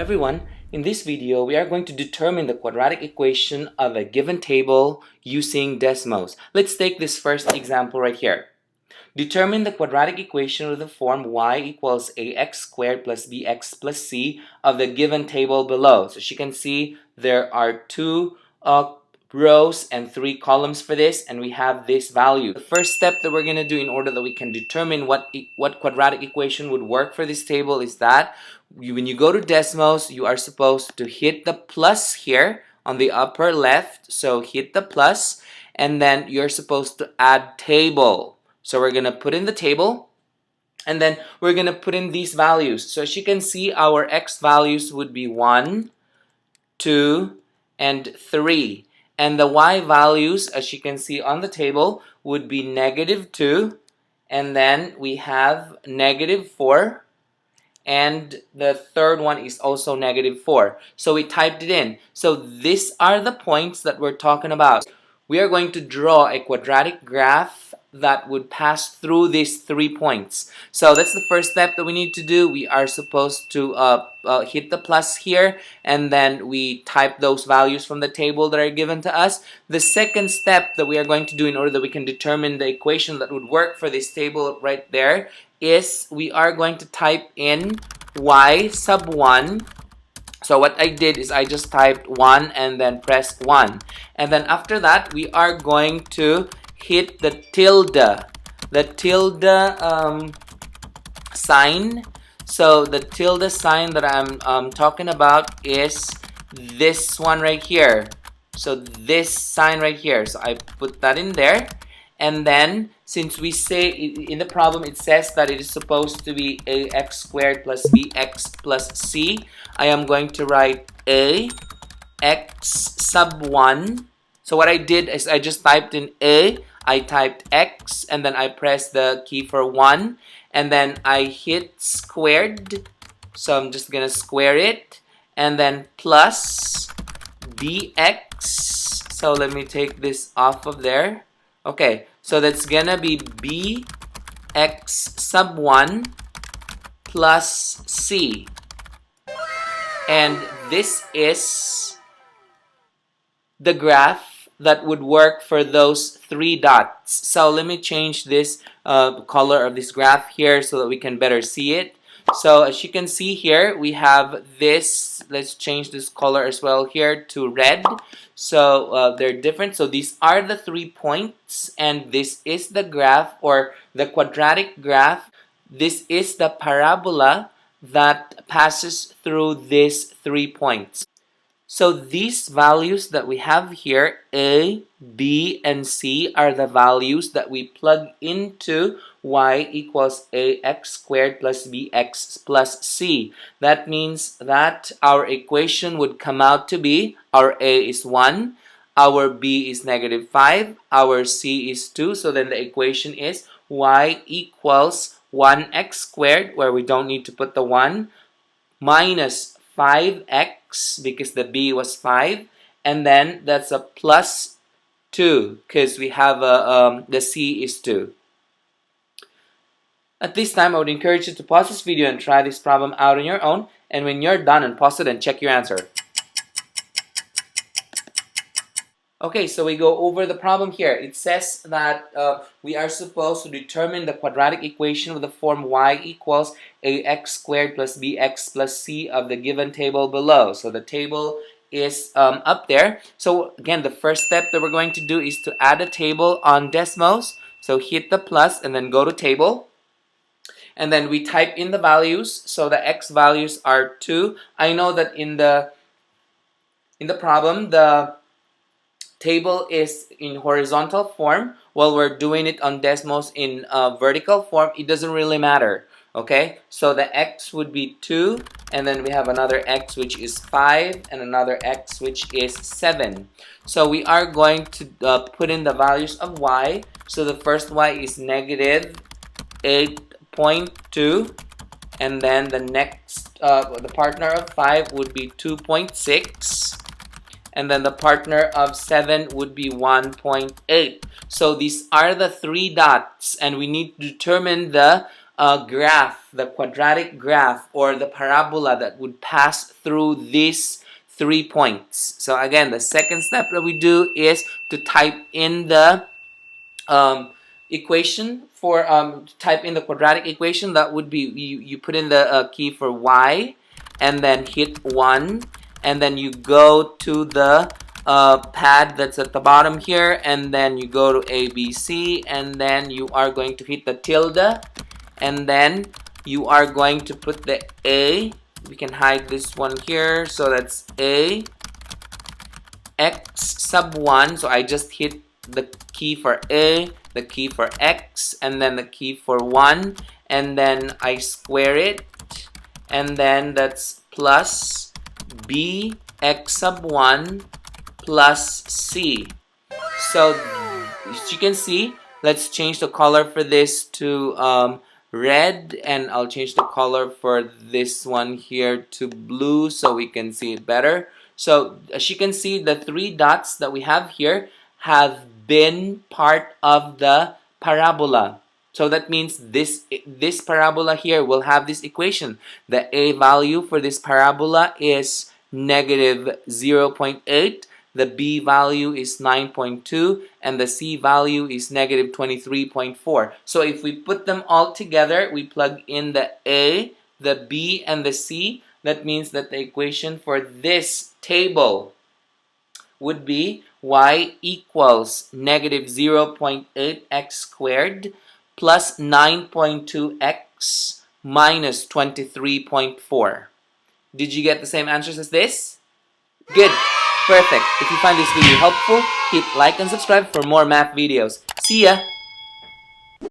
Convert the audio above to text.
everyone, in this video we are going to determine the quadratic equation of a given table using Desmos. Let's take this first example right here. Determine the quadratic equation with the form y equals ax squared plus bx plus c of the given table below. So as you can see, there are two rows and three columns for this, and we have this value. The first step that we're going to do in order that we can determine what quadratic equation would work for this table is that when you go to Desmos, you are supposed to hit the plus here on the upper left. So hit the plus, and then you're supposed to add table. So we're going to put in the table, and then we're going to put in these values. So as you can see, our x values would be 1, 2, and 3. And the y values, as you can see on the table, would be -2, and then we have -4, and the third one is also -4. So we typed it in. So these are the points that we're talking about. We are going to draw a quadratic graph that would pass through these 3 points. So that's the first step that we need to do. We are supposed to hit the plus here, and then we type those values from the table that are given to us. The second step that we are going to do in order that we can determine the equation that would work for this table right there is we are going to type in y sub 1. So what I did is I just typed 1 and then pressed 1. And then after that, we are going to hit the tilde sign. So the tilde sign that I'm talking about is this one right here. So this sign right here. So I put that in there. And then, since we say in the problem it says that it is supposed to be ax squared plus bx plus c, I am going to write a x sub 1. So what I did is I just typed in a, I typed x, and then I pressed the key for 1, and then I hit squared. So I'm just gonna square it, and then plus bx. So let me take this off of there. Okay, so that's gonna be bx sub 1 plus c. And this is the graph that would work for those 3 dots. So let me change this color of this graph here so that we can better see it. So as you can see here, we have this. Let's change this color as well here to red. So they're different. So these are the 3 points, and this is the graph or the quadratic graph. This is the parabola that passes through these 3 points. So these values that we have here, A, B, and C, are the values that we plug into y equals ax squared plus bx plus c. That means that our equation would come out to be, our A is 1, our B is -5, our C is 2. So then the equation is y equals 1x squared, where we don't need to put the 1, minus 5x because the b was 5, and then that's a plus 2 because we have the c is 2. At this time, I would encourage you to pause this video and try this problem out on your own, and when you're done, unpause it and check your answer. Okay, so we go over the problem here. It says that we are supposed to determine the quadratic equation with the form y equals ax squared plus bx plus c of the given table below. So the table is up there. So again, the first step that we're going to do is to add a table on Desmos. So hit the plus and then go to table. And then we type in the values. So the x values are 2. I know that in the problem, the table is in horizontal form while we're doing it on Desmos in vertical form. It doesn't really matter. Okay, so the x would be 2, and then we have another x which is 5, and another x which is 7. So we are going to put in the values of y. So the first y is -8.2, and then the next the partner of 5 would be 2.6. And then the partner of 7 would be 1.8. So these are the 3 dots, and we need to determine the graph, the quadratic graph or the parabola that would pass through these 3 points. So again, the second step that we do is to type in the equation for type in the quadratic equation. That would be you put in the key for y and then hit 1, and then you go to the pad that's at the bottom here, and then you go to ABC, and then you are going to hit the tilde, and then you are going to put the A. We can hide this one here, so that's A x sub 1. So I just hit the key for A, the key for x, and then the key for 1, and then I square it, and then that's plus B x sub 1 plus C. So as you can see, let's change the color for this to red, and I'll change the color for this one here to blue so we can see it better. So as you can see, the 3 dots that we have here have been part of the parabola. So that means this parabola here will have this equation. The A value for this parabola is negative 0.8. The B value is 9.2, and the C value is negative 23.4. So if we put them all together, we plug in the A, the B, and the C. That means that the equation for this table would be y equals negative 0.8x squared plus 9.2x minus 23.4. Did you get the same answers as this? Good. Perfect. If you find this video helpful, hit like and subscribe for more math videos. See ya!